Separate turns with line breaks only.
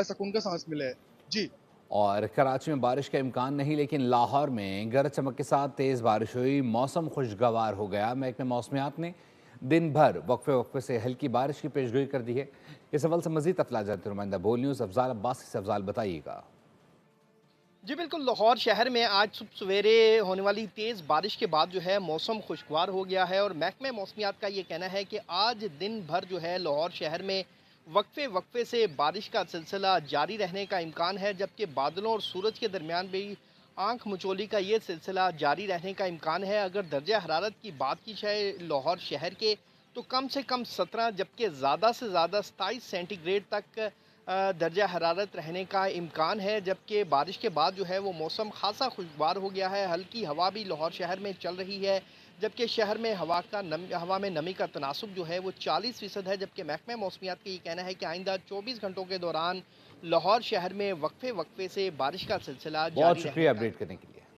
सुकून का सांस मिले। जी।
और कराची में बारिश का इम्कान नहीं, लेकिन लाहौर में गरज चमक के साथ तेज़ बारिश हुई, मौसम खुशगवार हो गया। महकमे मौसमियात ने दिन भर वक्फे वक्फे से हल्की बारिश की पेशगोई कर दी है। इस हवाले से मजीद तफला जानते नुमाइंदा बोल न्यूज़ अफजाल अब्बास से। अफजाल बताइएगा।
जी बिल्कुल, लाहौर शहर में आज सवेरे होने वाली तेज़ बारिश के बाद जो है मौसम खुशगवार हो गया है और महकमे मौसमियात का ये कहना है कि आज दिन भर जो है लाहौर शहर में वक्फे वक्फे से बारिश का सिलसिला जारी रहने का इम्कान है, जबकि बादलों और सूरज के दरमियान भी आंख मिचौली का ये सिलसिला जारी रहने का इम्कान है। अगर दर्जा हरारत की बात की जाए लाहौर शहर के, तो कम से कम 17 जबकि ज़्यादा से ज़्यादा 27 सेंटीग्रेड तक दर्जा हरारत रहने का इम्कान है। जबकि बारिश के बाद जो है वो मौसम खासा खुशगवार हो गया है। हल्की हवा भी लाहौर शहर में चल रही है, जबकि शहर में हवा में नमी का तनासुब जो है वो 40% है। जबकि महकमा मौसमियात का ये कहना है कि आइंदा 24 घंटों के दौरान लाहौर शहर में वक्फे वक्फे से बारिश का सिलसिला
बहुत
जारी रहने
शुक्रिया
का
अपडेट करने के लिए।